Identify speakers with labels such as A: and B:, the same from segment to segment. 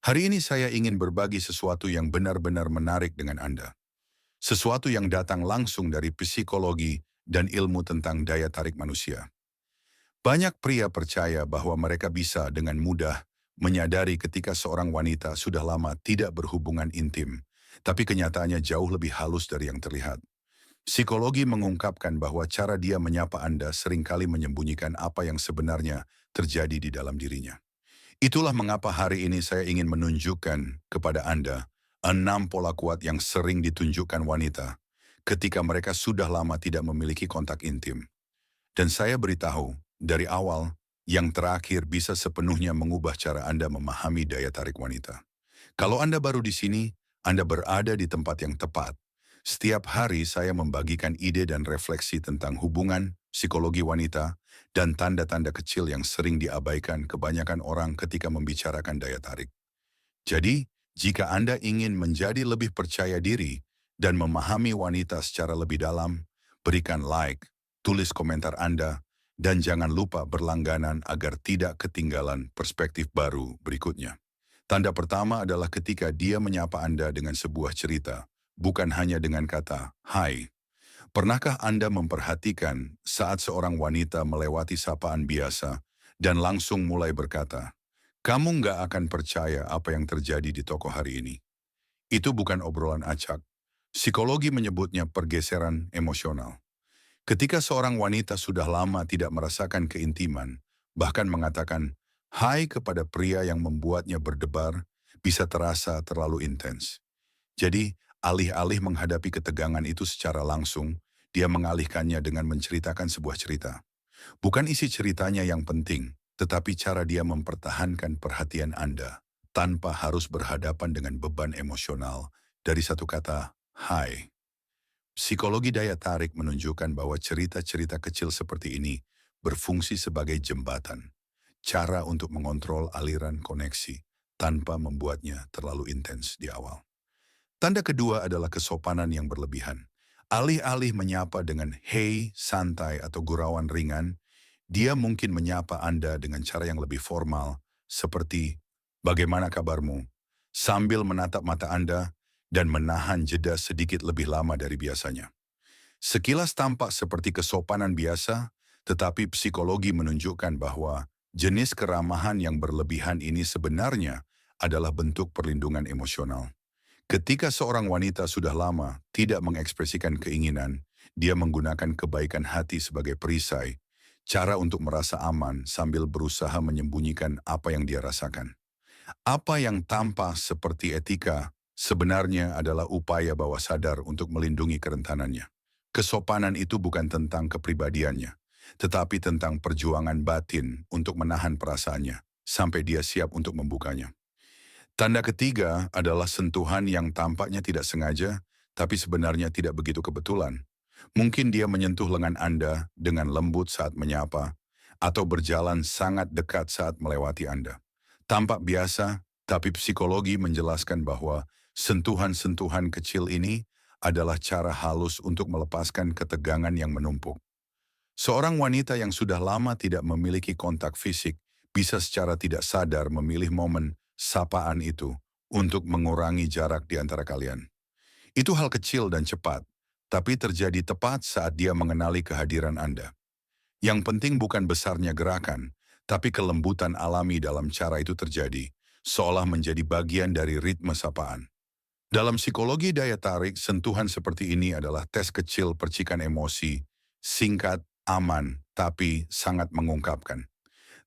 A: Hari ini saya ingin berbagi sesuatu yang benar-benar menarik dengan Anda. Sesuatu yang datang langsung dari psikologi dan ilmu tentang daya tarik manusia. Banyak pria percaya bahwa mereka bisa dengan mudah menyadari ketika seorang wanita sudah lama tidak berhubungan intim, tapi kenyataannya jauh lebih halus dari yang terlihat. Psikologi mengungkapkan bahwa cara dia menyapa Anda seringkali menyembunyikan apa yang sebenarnya terjadi di dalam dirinya. Itulah mengapa hari ini saya ingin menunjukkan kepada Anda 6 pola kuat yang sering ditunjukkan wanita ketika mereka sudah lama tidak memiliki kontak intim. Dan saya beritahu dari awal, yang terakhir bisa sepenuhnya mengubah cara Anda memahami daya tarik wanita. Kalau Anda baru di sini, Anda berada di tempat yang tepat. Setiap hari saya membagikan ide dan refleksi tentang hubungan, psikologi wanita, dan tanda-tanda kecil yang sering diabaikan kebanyakan orang ketika membicarakan daya tarik. Jadi, jika Anda ingin menjadi lebih percaya diri dan memahami wanita secara lebih dalam, berikan like, tulis komentar Anda, dan jangan lupa berlangganan agar tidak ketinggalan perspektif baru berikutnya. Tanda pertama adalah ketika dia menyapa Anda dengan sebuah cerita, bukan hanya dengan kata, "Hai." Pernahkah Anda memperhatikan saat seorang wanita melewati sapaan biasa dan langsung mulai berkata, "Kamu nggak akan percaya apa yang terjadi di toko hari ini." Itu bukan obrolan acak. Psikologi menyebutnya pergeseran emosional. Ketika seorang wanita sudah lama tidak merasakan keintiman, bahkan mengatakan hai kepada pria yang membuatnya berdebar, bisa terasa terlalu intens. Jadi, alih-alih menghadapi ketegangan itu secara langsung, dia mengalihkannya dengan menceritakan sebuah cerita. Bukan isi ceritanya yang penting, tetapi cara dia mempertahankan perhatian Anda tanpa harus berhadapan dengan beban emosional dari satu kata, hai. Psikologi daya tarik menunjukkan bahwa cerita-cerita kecil seperti ini berfungsi sebagai jembatan, cara untuk mengontrol aliran koneksi tanpa membuatnya terlalu intens di awal. Tanda kedua adalah kesopanan yang berlebihan. Alih-alih menyapa dengan hey, santai atau gurauan ringan, dia mungkin menyapa Anda dengan cara yang lebih formal, seperti bagaimana kabarmu, sambil menatap mata Anda dan menahan jeda sedikit lebih lama dari biasanya. Sekilas tampak seperti kesopanan biasa, tetapi psikologi menunjukkan bahwa jenis keramahan yang berlebihan ini sebenarnya adalah bentuk perlindungan emosional. Ketika seorang wanita sudah lama tidak mengekspresikan keinginan, dia menggunakan kebaikan hati sebagai perisai, cara untuk merasa aman sambil berusaha menyembunyikan apa yang dia rasakan. Apa yang tampak seperti etika sebenarnya adalah upaya bawah sadar untuk melindungi kerentanannya. Kesopanan itu bukan tentang kepribadiannya, tetapi tentang perjuangan batin untuk menahan perasaannya sampai dia siap untuk membukanya. Tanda ketiga adalah sentuhan yang tampaknya tidak sengaja, tapi sebenarnya tidak begitu kebetulan. Mungkin dia menyentuh lengan Anda dengan lembut saat menyapa, atau berjalan sangat dekat saat melewati Anda. Tampak biasa, tapi psikologi menjelaskan bahwa sentuhan-sentuhan kecil ini adalah cara halus untuk melepaskan ketegangan yang menumpuk. Seorang wanita yang sudah lama tidak memiliki kontak fisik bisa secara tidak sadar memilih momen sapaan itu untuk mengurangi jarak di antara kalian. Itu hal kecil dan cepat, tapi terjadi tepat saat dia mengenali kehadiran Anda. Yang penting bukan besarnya gerakan, tapi kelembutan alami dalam cara itu terjadi, seolah menjadi bagian dari ritme sapaan. Dalam psikologi daya tarik, sentuhan seperti ini adalah tes kecil percikan emosi, singkat, aman, tapi sangat mengungkapkan.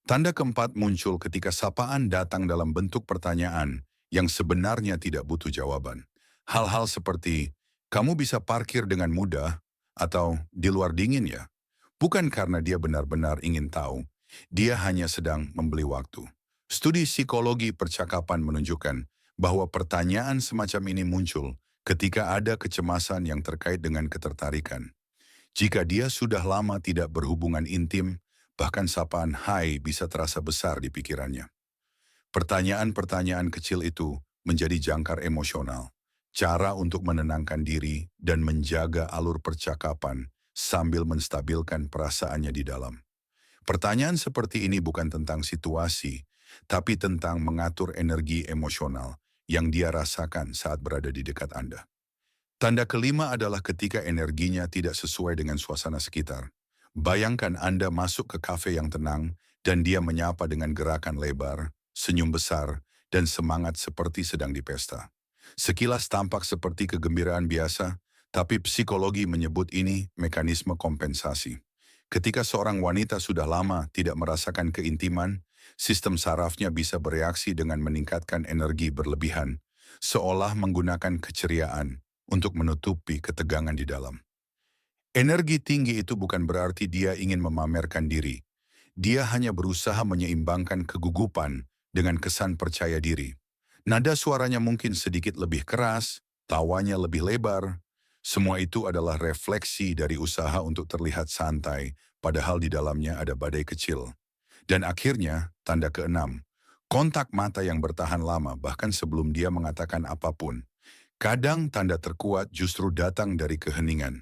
A: Tanda keempat muncul ketika sapaan datang dalam bentuk pertanyaan yang sebenarnya tidak butuh jawaban. Hal-hal seperti, kamu bisa parkir dengan mudah, atau di luar dingin ya? Bukan karena dia benar-benar ingin tahu, dia hanya sedang membeli waktu. Studi psikologi percakapan menunjukkan bahwa pertanyaan semacam ini muncul ketika ada kecemasan yang terkait dengan ketertarikan. Jika dia sudah lama tidak berhubungan intim, bahkan sapaan hai bisa terasa besar di pikirannya. Pertanyaan-pertanyaan kecil itu menjadi jangkar emosional, cara untuk menenangkan diri dan menjaga alur percakapan sambil menstabilkan perasaannya di dalam. Pertanyaan seperti ini bukan tentang situasi, tapi tentang mengatur energi emosional yang dia rasakan saat berada di dekat Anda. Tanda kelima adalah ketika energinya tidak sesuai dengan suasana sekitar. Bayangkan Anda masuk ke kafe yang tenang dan dia menyapa dengan gerakan lebar, senyum besar, dan semangat seperti sedang di pesta. Sekilas tampak seperti kegembiraan biasa, tapi psikologi menyebut ini mekanisme kompensasi. Ketika seorang wanita sudah lama tidak merasakan keintiman, sistem sarafnya bisa bereaksi dengan meningkatkan energi berlebihan, seolah menggunakan keceriaan untuk menutupi ketegangan di dalam. Energi tinggi itu bukan berarti dia ingin memamerkan diri. Dia hanya berusaha menyeimbangkan kegugupan dengan kesan percaya diri. Nada suaranya mungkin sedikit lebih keras, tawanya lebih lebar. Semua itu adalah refleksi dari usaha untuk terlihat santai, padahal di dalamnya ada badai kecil. Dan akhirnya, tanda keenam, kontak mata yang bertahan lama bahkan sebelum dia mengatakan apapun. Kadang tanda terkuat justru datang dari keheningan.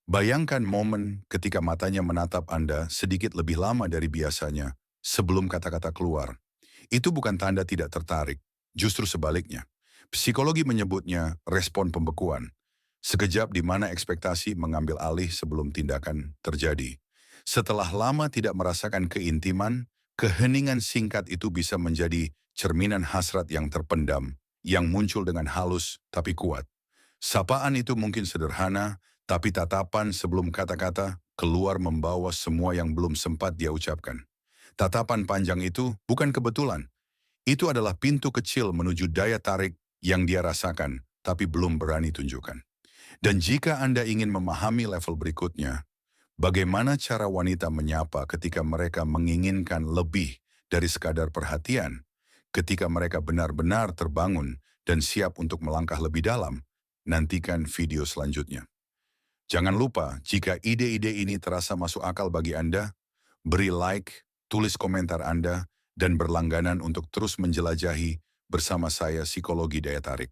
A: Bayangkan momen ketika matanya menatap Anda sedikit lebih lama dari biasanya sebelum kata-kata keluar. Itu bukan tanda tidak tertarik, justru sebaliknya. Psikologi menyebutnya respon pembekuan. Sekejap di mana ekspektasi mengambil alih sebelum tindakan terjadi. Setelah lama tidak merasakan keintiman, keheningan singkat itu bisa menjadi cerminan hasrat yang terpendam, yang muncul dengan halus tapi kuat. Sapaan itu mungkin sederhana, tapi tatapan sebelum kata-kata keluar membawa semua yang belum sempat dia ucapkan. Tatapan panjang itu bukan kebetulan. Itu adalah pintu kecil menuju daya tarik yang dia rasakan, tapi belum berani tunjukkan. Dan jika Anda ingin memahami level berikutnya, bagaimana cara wanita menyapa ketika mereka menginginkan lebih dari sekadar perhatian, ketika mereka benar-benar terbangun dan siap untuk melangkah lebih dalam, nantikan video selanjutnya. Jangan lupa, jika ide-ide ini terasa masuk akal bagi Anda, beri like, tulis komentar Anda, dan berlangganan untuk terus menjelajahi bersama saya Psikologi Daya Tarik.